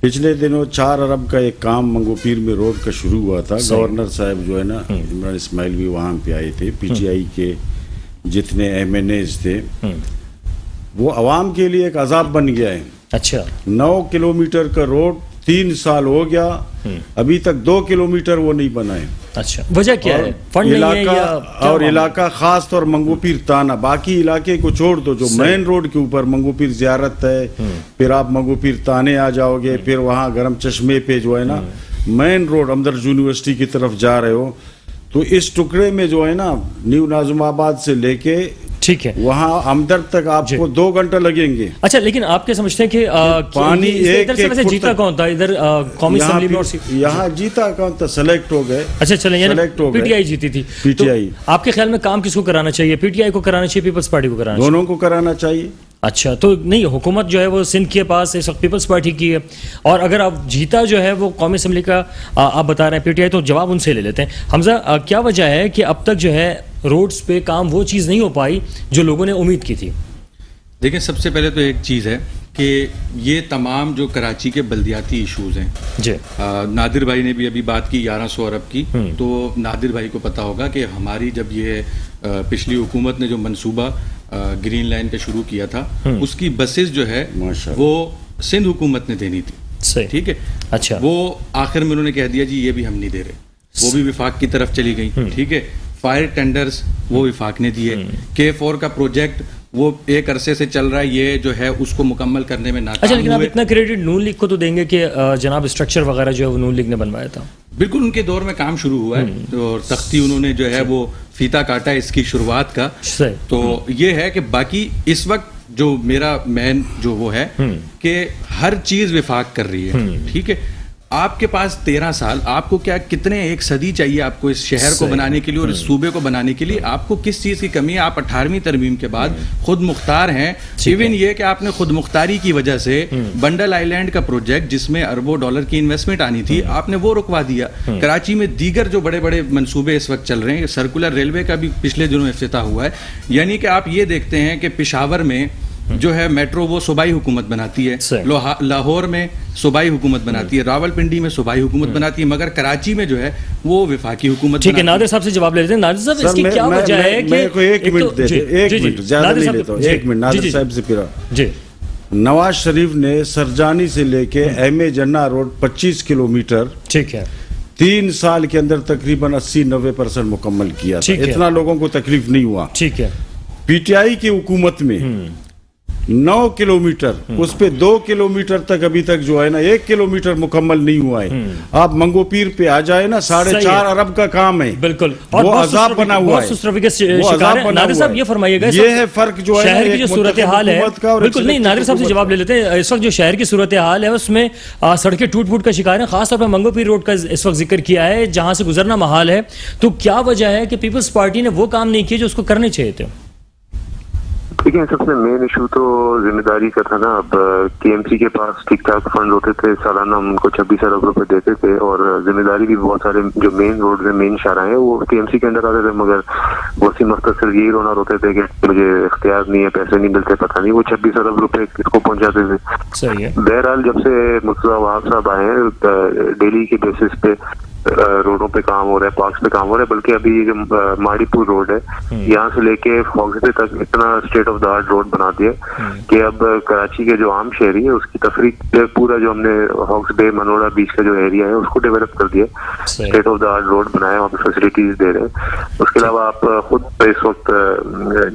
पिछले दिनों 4 अरब का एक काम मंगो पीर में रोड का शुरू हुआ था। गवर्नर साहब जो है ना इमरान इस्माइल भी वहाँ पे आए थे। पीटीआई के जितने MNAs थे वो आवाम के लिए एक अजाब बन गया है। अच्छा, 9 किलोमीटर का रोड 3 साल हो गया, अभी तक 2 किलोमीटर वो नहीं बनाए। अच्छा, वजह क्या है? फंड नहीं है या और इलाका खास तौर मंगो पीर ताना, बाकी इलाके को छोड़ दो। जो मेन रोड के ऊपर मंगो पीर ज़ियारत है, फिर आप मंगो पीर ताने आ जाओगे, फिर वहाँ गरम चश्मे पे जो है ना मेन रोड अमदरज यूनिवर्सिटी की तरफ जा रहे हो, तो इस टुकड़े में जो है ना न्यू नाजुमाबाद से लेके ठीक है वहाँ हमदर्द तक आपको 2 घंटे लगेंगे। अच्छा, लेकिन आप क्या समझते हैं कि पानी इधर से वैसे जीता कौन था? इधर कौमी असेंबली में और यहाँ जीता कौन था? सेलेक्ट हो गए। अच्छा, चलें, यानी पीटीआई जीती थी। पीटीआई। तो आपके ख्याल में काम किसको कराना चाहिए? पीटीआई को कराना चाहिए, पीपल्स पार्टी को कराना चाहिए? दोनों को कराना चाहिए। अच्छा, तो नहीं, हुकूमत जो है वो सिंध के पास इस वक्त पीपल्स पार्टी की है, और अगर आप जीता जो है वो कौमी असेंबली का आप बता रहे हैं पीटीआई, तो जवाब उनसे ले लेते हैं। हमजा, क्या वजह है कि अब तक जो है रोड्स पे काम वो चीज़ नहीं हो पाई जो लोगों ने उम्मीद की थी? देखिए, सबसे पहले तो एक चीज़ है कि ये तमाम जो कराची के बल्दियाती इशूज़ हैं जी, नादिर भाई ने भी अभी बात की 1100 अरब की, तो नादिर भाई को पता होगा कि हमारी जब ये पिछली हुकूमत ने जो मंसूबा ग्रीन लाइन का शुरू किया था उसकी बसेस जो है वो सिंध हुकूमत ने देनी थी। सही, ठीक है। अच्छा, वो आखिर में उन्होंने कह दिया जी ये भी हम नहीं दे रहे, वो भी विफाक की तरफ चली गई। ठीक है। फायर टेंडर्स वो विफाक ने दिए। K4 का प्रोजेक्ट वो एक अरसे से चल रहा है, ये जो है उसको मुकम्मल करने में नाकाम अच्छा, लेकिन आप हुए। इतना क्रेडिट नून लीग को तो देंगे कि जनाब स्ट्रक्चर वगैरह जो है वो नून लीग ने बनवाया था। बिल्कुल, उनके दौर में काम शुरू हुआ है और तख्ती उन्होंने जो है वो फीता काटा इसकी शुरुआत का। तो ये है कि बाकी इस वक्त जो मेरा मैन जो वो है कि हर चीज विफाक कर रही है। ठीक है। आपके पास 13 साल, आपको क्या कितने एक सदी चाहिए आपको इस शहर को बनाने के लिए और इस सूबे को बनाने के लिए? आपको किस चीज़ की कमी है? आप 18वीं तरमीम के बाद खुद मुख्तार हैं। इवन ये कि आपने खुद मुख्तारी की वजह से बंडल आइलैंड का प्रोजेक्ट जिसमें अरबों डॉलर की इन्वेस्टमेंट आनी थी आपने वो रुकवा दिया। कराची में दीगर जो बड़े बड़े मंसूबे इस वक्त चल रहे हैं, सर्कुलर रेलवे का भी पिछले दिनों इफ्तिताह हुआ है। यानी कि आप ये देखते हैं कि पेशावर में जो है मेट्रो वो सूबाई हुकूमत बनाती है, लाहौर में सूबाई हुकूमत बनाती है, रावलपिंडी में सूबाई हुकूमत बनाती है, मगर कराची में जो है वो विफाकी हुकूमत। ठीक है, नादिर साहब से जवाब ले लेते हैं। नादिर साहब, इसकी क्या वजह है कि एक मिनट दे दे, एक मिनट ज्यादा नहीं लेता हूं, एक मिनट नादिर साहब से फिर जी। नवाज शरीफ ने सरजानी से लेके एम.ए. जन्ना रोड 25 किलोमीटर, ठीक है, 3 साल के अंदर तकरीबन 80-90% मुकम्मल किया था। इतना लोगों को तकलीफ नहीं हुआ। ठीक है। पीटीआई की हुकूमत में 9 किलोमीटर, उस पे 2 किलोमीटर तक अभी तक जो है ना 1 किलोमीटर मुकम्मल नहीं हुआ है। आप मंगो पीर पे आ जाए ना, 4.5 अरब का काम है। बिल्कुल, और वो अजाब बना हुआ है। नादिर साहब ये फरमाइएगा, ये है फर्क जो है शहर की जो सूरत हाल है। बिल्कुल नहीं, नादिर साहब से जवाब ले लेते हैं। इस वक्त जो शहर की सूरत हाल है उसमें सड़कें टूट फूट का शिकार है। खासतौर पर मंगो पीर रोड का इस वक्त जिक्र किया है जहां से गुजरना महाल है। तो क्या वजह है कि पीपल्स पार्टी ने वो काम नहीं किए जो उसको करने चाहिए थे? देखिए, सबसे मेन इशू तो जिम्मेदारी का था ना। अब केएमसी के पास ठीक ठाक फंड होते थे, सालाना उनको 26 अरब रुपए देते थे, और जिम्मेदारी भी बहुत सारे जो मेन रोड है, मेन शाहराह है, वो केएमसी के अंदर आते थे। मगर वसी मुख्तसर यही रोना रोते थे कि मुझे इख्तियार नहीं है, पैसे नहीं मिलते, पता नहीं वो 26 अरब रुपए किसको पहुंचाते थे। सही है। बहरहाल जब से मुर्तजा वहाब साहब आए हैं, डेली के बेसिस पे रोडों पे काम हो रहा है, पार्क्स पे काम हो रहा है। बल्कि अभी जो माड़ीपुर रोड है, यहाँ से लेके फॉक्सबे तक इतना state of the art road बना दिया कि अब कराची के जो आम शहरी है उसकी तफरीक पूरा जो हमने हॉक्सबे मनोड़ा बीच का जो एरिया है उसको डेवलप कर दिया, state of the art road बनाया, वहाँ पे फैसिलिटीज दे रहे हैं। उसके अलावा आप खुद इस वक्त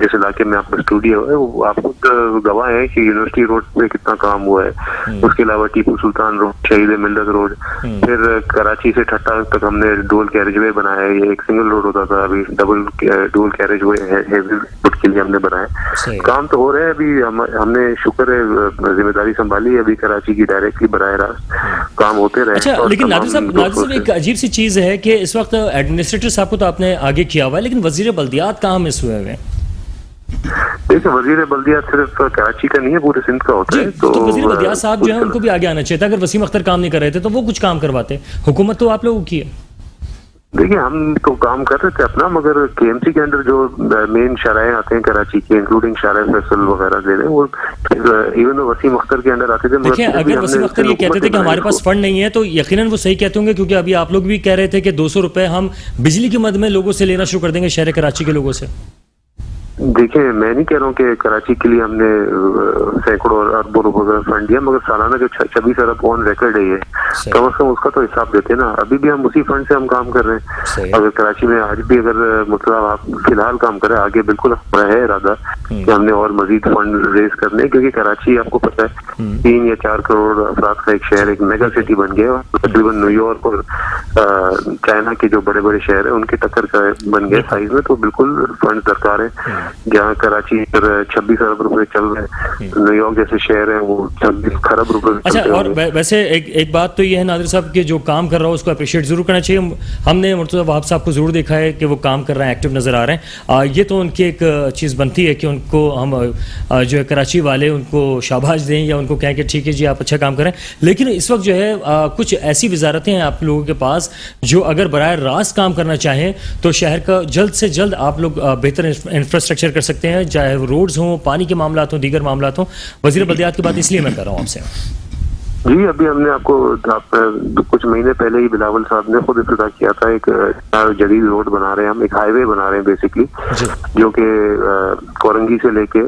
जिस इलाके में आपका स्टूडियो है वो आप खुद गवाह है कि यूनिवर्सिटी रोड पे कितना काम हुआ है। उसके अलावा टीपू सुल्तान रोड, शहीद मिल्लत रोड, फिर कराची से ठट्टा साल तक हमने डुअल कैरेज वे बनाया है, ये एक सिंगल रोड होता था, अभी dual carriage way heavy foot के लिए हमने बनाया। काम तो हो रहे हैं, अभी हमने शुक्र है जिम्मेदारी संभाली है, अभी कराची की डायरेक्टली बराह रास्त काम होते रहे। अच्छा, लेकिन नादिर साहब एक अजीब सी चीज़ है कि इस वक्त एडमिनिस्ट्रेटर साहब को तो आपने आगे किया हुआ है, लेकिन वजीर बल्दियात कहाँ मिस हुए हैं? देखिए, वजीर बल्दियात सिर्फ कराची का नहीं है, पूरे सिंध का होता है। तो वजीर बल्दियात साहब जो है उनको भी आगे आना चाहिए था। अगर वसीम अख्तर काम नहीं कर रहे थे तो वो कुछ काम करवाते। हुकूमत तो आप लोगों की है। देखिए, हम तो काम कर रहे थे अपना, मगर केएमसी के अंदर जो मेन शराए आते हैं कराची के, इंक्लूडिंग शारा फैसल वगैरह दे रहे हैं, वो इवन वसीम अख्तर के अंदर आते थे। देखिए, अगर वसीम अख्तर ये कहते थे कि हमारे पास फंड नहीं है तो यकीनन वो सही कहते होंगे, क्योंकि अभी आप लोग भी कह रहे थे कि 200 रुपए हम बिजली की मद में लोगों से लेना शुरू कर देंगे, शहर कराची के लोगों से। देखिए, मैं नहीं कह रहा हूँ कि कराची के लिए हमने सैकड़ों और अरबों रुपए का फंड दिया, मगर सालाना जो 26 अरब ऑन रिकॉर्ड है ये, कम से कम उसका तो हिसाब देते हैं ना। अभी भी हम उसी फंड से हम काम कर रहे हैं। अगर कराची में आज भी अगर मतलब आप फिलहाल काम करें, आगे बिल्कुल हमारा है इरादा कि हमने और मजीद फंड रेज करने, क्योंकि कराची आपको पता है 3 या 4 करोड़ अफराद का एक शहर, एक मेगा सिटी बन गया। तकरीबन न्यूयॉर्क और चाइना के जो बड़े बड़े शहर है उनके टक्कर का बन गया साइज में। तो बिल्कुल फंड दरकार है। जहाँ कराची पर 26 अरब रुपए चल रहे हैं, न्यूयॉर्क जैसे शहर है वो 26 खरब रुपए। अच्छा, और वैसे एक बात तो ये है नादिर साहब कि जो काम कर रहा हो उसको अप्रिशिएट जरूर करना चाहिए। हमने मुर्तज़ा वहाब साहब को जरूर देखा है कि वो काम कर रहे हैं, एक्टिव नजर आ रहे हैं। ये तो उनकी एक चीज़ बनती है कि उनको हम जो है कराची वाले उनको शाबाश दें या उनको कहें कि ठीक है जी आप अच्छा काम करें। लेकिन इस वक्त जो है कुछ ऐसी वजारतें हैं आप लोगों के पास जो अगर बराह रास्त काम करना चाहें तो शहर का जल्द से जल्द आप लोग बेहतर इंफ्रास्ट्रक्चर कर सकते हैं, चाहे वो रोड्स हों, पानी के मामला हों, दीगर मामला हों। वज़ीर बल्दियात की बात इसलिए मैं कर रहा हूँ आपसे। जी, अभी हमने आपको कुछ महीने पहले ही बिलावल साहब ने खुद इफ्तिताह किया था। एक जदीद रोड बना रहे हैं हम, एक हाईवे बना रहे हैं बेसिकली, जो कि कोरंगी से लेके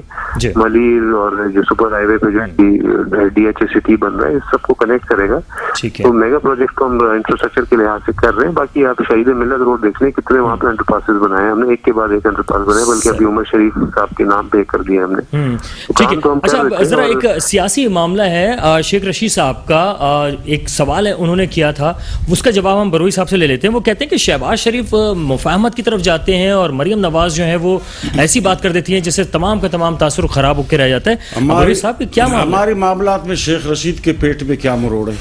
मलीर और जो सुपर हाईवे पे जो डीएचए सिटी बन रहा है, इस सबको कनेक्ट करेगा। तो मेगा प्रोजेक्ट को हम इंफ्रास्ट्रक्चर के लिहाज से कर रहे हैं। बाकी आप शहीद मिल्लत रोड देख लें, कितने वहाँ पे अंडरपासेस बनाए हैं हमने, एक के बाद एक अंडरपास बनाए, बल्कि अभी उमर शरीफ साहब के नाम पे कर दिया हमने। ठीक है। अच्छा, जरा एक सियासी मामला है, शेख रशीद साहब का एक सवाल है उन्होंने किया था, उसका जवाब हम बरोई साहब से ले लेते हैं। वो कहते हैं कि शहबाज शरीफ मुफाहमत की तरफ जाते हैं और मरियम नवाज जो है वो ऐसी बात कर देती हैं जिससे तमाम का तमाम तासुर खराब होकर रह जाता है। बरोई साहब क्या हमारे मामलात में शेख रशीद के पेट में क्या मरोड़ है?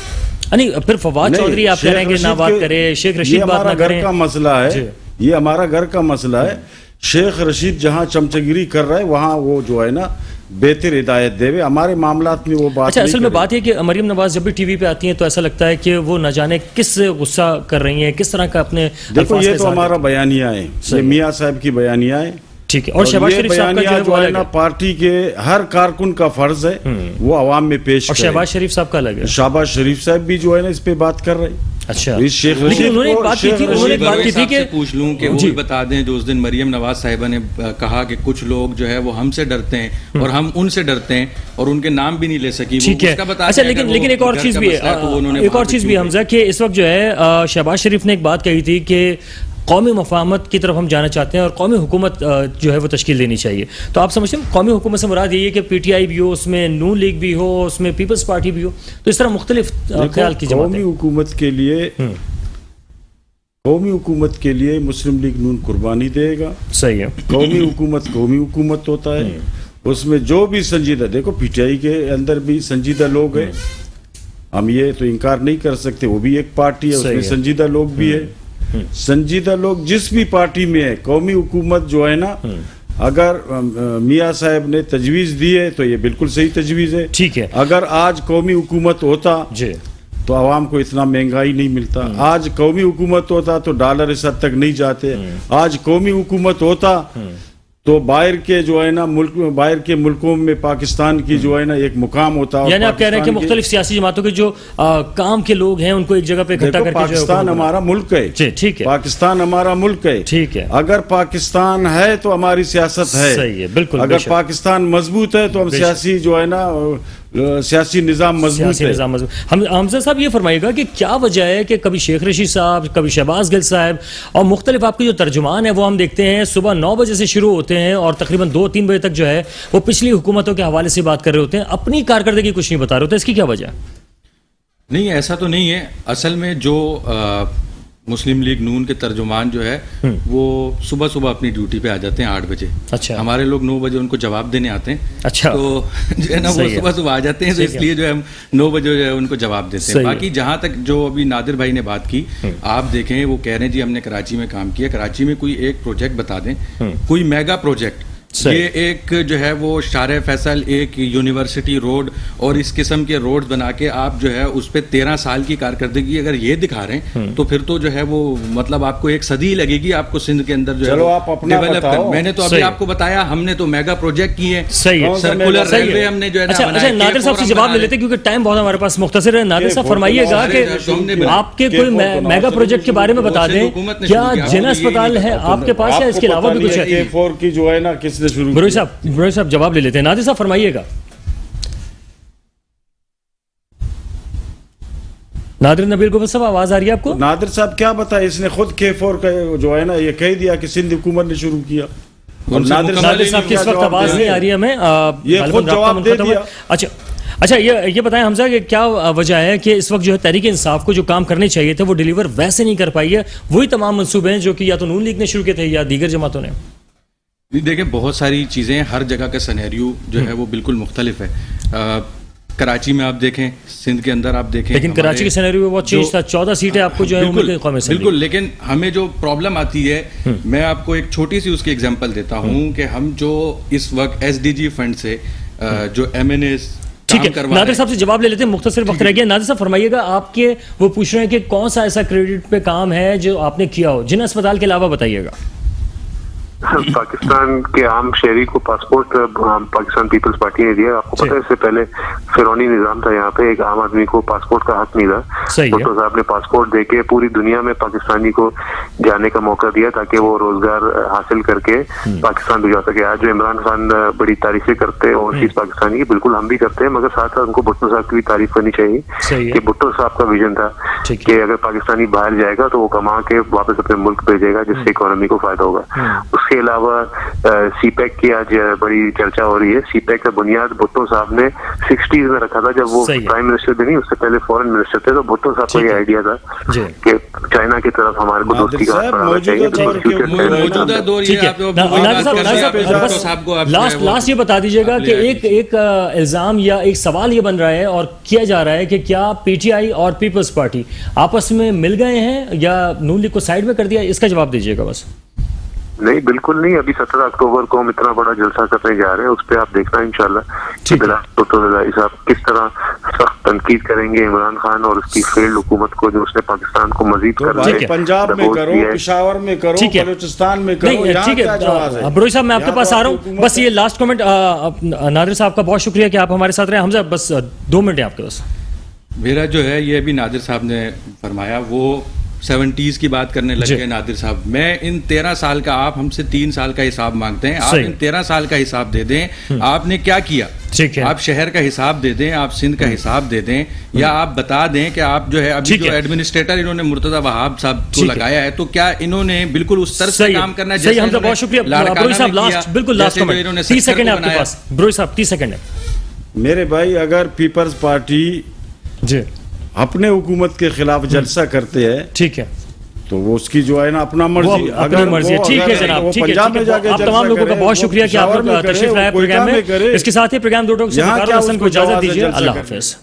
नहीं, फिर फवाद चौधरी आप कह रहे हैं कि ना बात करे, शेख रशीद बात ना करें। का मसला है, ये हमारा घर का मसला है। शेख रशीद जहाँ चमचगिरी कर रहा है वहाँ वो जो है ना बेहतर हिदायत देवे, हमारे मामलात में वो बात। अच्छा, असल में बात है कि मरियम नवाज जब भी टीवी पे आती हैं तो ऐसा लगता है कि वो न जाने किस गुस्सा कर रही हैं, किस तरह का अपने। देखो, ये तो हमारा बयानिया है, ये मियाँ साहब की बयानिया है, ठीक है। और शहबाज शरीफ साहब का जो है ना पार्टी के हर कारकुन का फर्ज है वो आवाम में पेश करे। शहबाज शरीफ साहब का अलग है, शहबाज शरीफ साहब भी जो है ना इस पे बात कर रहे हैं। अच्छा, लेकिन उन्होंने एक बात की थी, उन्होंने एक बात की थी कि पूछ लूं कि वो भी बता दें, जो उस दिन मरियम नवाज साहिबा ने कहा कि कुछ लोग जो है वो हमसे डरते हैं और हम उनसे डरते हैं, और उनके नाम भी नहीं ले सकी। ठीक है। अच्छा, लेकिन एक और चीज भी है, एक और चीज भी हमजा कि इस वक्त जो है शहबाज शरीफ ने एक बात कही थी कि कौमी मुफाहमत की तरफ हम जाना चाहते हैं और कौमी हुकूमत जो है वो तश्कील देनी चाहिए। तो आप समझते हैं कौमी हुकूमत से मुराद यही है कि पीटीआई भी हो, उसमें नून लीग भी हो, उसमें पीपल्स पार्टी भी हो, तो इस तरह मुख्तलिफ ख्याल की जमात है। कौमी हुकूमत के लिए मुस्लिम लीग नून कुर्बानी देगा। सही है। कौमी हुकूमत होता है, उसमें जो भी संजीदा, देखो पीटीआई के अंदर भी संजीदा लोग हैं, हम ये तो इनकार नहीं कर सकते, वो भी एक पार्टी है, उसमें संजीदा लोग भी है। संजीदा लोग जिस भी पार्टी में है, कौमी हुकूमत जो है ना, अगर मियाँ साहब ने तजवीज़ दी है तो ये बिल्कुल सही तजवीज़ है। ठीक है। अगर आज कौमी हुकूमत होता तो आवाम को इतना महंगाई नहीं मिलता। आज कौमी हुकूमत होता तो डॉलर इस हद तक नहीं जाते। आज कौमी हुकूमत होता तो बाहर के जो है ना बाहर के मुल्कों में पाकिस्तान की जो है ना एक मुकाम होता है। यानी आप कह रहे हैं कि मुख्तलिफ सियासी जमातों के जो काम के लोग हैं उनको एक जगह पे इकट्ठा करके पाकिस्तान हमारा मुल्क है। ठीक है, पाकिस्तान हमारा मुल्क है। ठीक है। अगर पाकिस्तान है तो हमारी सियासत है। सही है, बिल्कुल। अगर पाकिस्तान मजबूत है तो हम सियासी जो है ना सियासी निज़ाम मजबूत है। हमजा साहब ये फरमाइएगा कि क्या वजह है कि कभी शेख रशीद साहब, कभी शहबाज गिल साहब और मुख्तलिफ आपके जो तर्जुमान है वो हम देखते हैं सुबह 9 बजे से शुरू होते हैं और तकरीबन 2-3 बजे तक जो है वो पिछली हुकूमतों के हवाले से बात कर रहे होते हैं, अपनी कारकर्दगी कुछ नहीं बता रहे होते। इसकी क्या वजह? नहीं, ऐसा तो नहीं है। असल में जो مسلم لیگ نون کے ترجمان جو ہے وہ صبح صبح اپنی ڈیوٹی پہ آ جاتے ہیں 8 بجے. اچھا. ہمارے لوگ 9 بجے ان کو جواب دینے آتے ہیں. اچھا. تو جو ہے نا وہ صبح صبح آ جاتے ہیں, تو اس لیے جو ہے ہم 9 بجے جو ہے ان کو جواب دیتے ہیں. باقی جہاں تک جو ابھی نادر بھائی نے بات کی, آپ دیکھیں وہ کہہ رہے ہیں جی ہم نے کراچی میں کام کیا. کراچی میں کوئی ایک پروجیکٹ بتا دیں, کوئی میگا پروجیکٹ, یہ ایک جو ہے وہ شارع فیصل, ایک یونیورسٹی روڈ اور اس قسم کے روڈ بنا کے آپ جو ہے اس پہ 13 سال کی کارکردگی اگر یہ دکھا رہے ہیں تو پھر تو جو ہے وہ مطلب آپ کو ایک صدی لگے گی آپ کو سندھ کے اندر جو ہے ڈیولپ کر. میں نے تو ابھی آپ کو بتایا ہم نے تو میگا پروجیکٹ کیے, سرکولر ریلوے ہم نے جو ہے اچھا نادر صاحب سے جواب لے لیتے کیونکہ ٹائم بہت ہمارے پاس مختصر ہے. نادر صاحب فرمائیے گا کہ آپ کے کوئی میگا پروجیکٹ کے بارے میں بتا دیں, کیا جن اسپتال ہے آپ کے پاس یا اس کے علاوہ بھی کچھ ہے؟ K4 کی جو ہے نا کس نے شروع بروئی صاحب جواب لے لیتے ہیں. نادر صاحب فرمائیے گا. نادر نبیل گوبر صاحب آواز آ رہی ہے آپ کو؟ نادر صاحب کیا بتائے, اس نے خود K4 کا جو ہے نا یہ کہہ دیا کہ سندھ حکومت نے شروع کیا. نادر صاحب کی اس وقت آواز نہیں آ رہی ہے ہمیں, یہ خود جواب دے دیا. اچھا یہ بتائیں حمزہ کہ کیا وجہ ہے کہ اس وقت جو ہے تحریک انصاف کو جو کام کرنے چاہیے تھے وہ ڈیلیور ویسے نہیں کر پائی ہے, وہی تمام منصوبے ہیں جو کہ یا تو نون لیگ نے شروع کیے تھے یا دیگر جماعتوں نے؟ دیکھیں بہت ساری چیزیں, ہر جگہ کا سینیریو جو ہے وہ بالکل مختلف ہے. کراچی میں آپ دیکھیں, سندھ کے اندر آپ دیکھیں, لیکن کراچی کے سینیریو بہت چینج تھا. 14 سیٹیں آپ کو جو ہے بالکل. لیکن ہمیں جو پرابلم آتی ہے, میں آپ کو ایک چھوٹی سی اس کی ایگزامپل دیتا ہوں کہ ہم جو اس وقت SDG فنڈ سے جو MNAs ٹھیک ہے, نادر صاحب سے جواب لے لیتے ہیں, مختصر وقت رہ گیا. نادر صاحب فرمائیے گا, آپ کے وہ پوچھ رہے ہیں کہ کون سا ایسا کریڈٹ پہ کام ہے جو آپ نے کیا ہو, جن اسپتال کے علاوہ بتائیے گا. پاکستان کے عام شہری کو پاسپورٹ پاکستان پیپلز پارٹی نے دیا. آپ کو پتہ ہے اس سے پہلے فرعونی نظام تھا یہاں پہ, ایک عام آدمی کو پاسپورٹ کا حق نہیں تھا. بھٹو صاحب نے پاسپورٹ دے کے پوری دنیا میں پاکستانی کو جانے کا موقع دیا تاکہ وہ روزگار حاصل کر کے پاکستان بھی جا سکے. آج جو عمران خان بڑی تعریفیں کرتے ہیں اوورسیز پاکستانی کی, بالکل ہم بھی کرتے ہیں, مگر ساتھ ساتھ ان کو بھٹو صاحب کی بھی تعریف کرنی چاہیے کہ بھٹو صاحب کا ویژن تھا کہ اگر پاکستانی باہر جائے گا تو وہ کما کے واپس اپنے ملک بھیجے گا, جس سے اکانومی کو فائدہ ہوگا. اس کے علاوہ سی پیک کی آج بڑی چرچا ہو رہی ہے. سی پیک کا بنیاد بھٹو صاحب نے 60s میں رکھا تھا, جب وہ پرائم منسٹر بھی نہیں, اس سے پہلے فورن منسٹر تھے. تو بھٹو صاحب کو یہ آئیڈیا تھا کہ چائنا کی طرف ہمارے کو دوستی کا بڑھانا چاہیے. لاسٹ یہ بتا دیجیے گا کہ ایک الزام یا ایک سوال یہ بن رہا ہے اور کیا جا رہا ہے کہ کیا PTI اور پیپلز پارٹی آپس میں مل گئے ہیں یا نون لیگ کو سائڈ میں کر دیا, اس کا جواب دیجیے گا بس. نہیں بالکل نہیں. ابھی 17 اکتوبر کو ہم اتنا بڑا جلسہ کرنے جا رہے ہیں, اس پہ آپ دیکھنا انشاءاللہ کہ صاحب کس طرح سخت تنقید کریں گے عمران خان اور اس کی فیلڈ حکومت کو, جو اس نے پاکستان کو مزید پنجاب میں کرو, پشاور میں کرو, بلوچستان میں کرو. ٹھیک ہے بروئی صاحب, میں آپ کے پاس آ رہا ہوں. بس یہ لاسٹ کمنٹ نادر صاحب کا بہت شکریہ کہ آپ ہمارے ساتھ رہے. حمزہ بس 2 منٹ ہیں آپ کے پاس. میرا جو ہے یہ ابھی نادر صاحب نے فرمایا, وہ 70s کی بات کرنے لگ گئے نادر صاحب. میں ان 13 سال کا, آپ ہم سے 3 سال کا حساب مانگتے ہیں, آپ ان 13 سال کا حساب دے دیں. آپ نے کیا کیا, آپ شہر کا حساب دے دیں, آپ سندھ کا حساب دے دیں, یا آپ بتا دیں کہ آپ جو ہے ابھی جو ایڈمنسٹریٹر انہوں نے مرتضی وہاب صاحب کو لگایا ہے, تو کیا انہوں نے بالکل اس طرح سے کام کرنا ہے جیسے حمزہ بہت شکریہ. بروئی صاحب لاسٹ, بالکل لاسٹ کمنٹ, 30 سیکنڈ ہے آپ کے پاس. بروئی صاحب 30 سیکنڈ ہے. میرے بھائی, اگر پیپلز پارٹی اپنے حکومت کے خلاف جلسہ کرتے ہیں, ٹھیک ہے, تو وہ اس کی جو ہے نا اپنا مرضی, اپنی مرضی. ٹھیک ہے جناب, ٹھیک ہے. آپ تمام لوگوں کا بہت شکریہ کہ آپ لوگ تشریف لائے پروگرام میں. اس کے ساتھ ہی پروگرام 2 ٹاک سے وقار الحسن کو اجازت دیجیے. اللہ حافظ.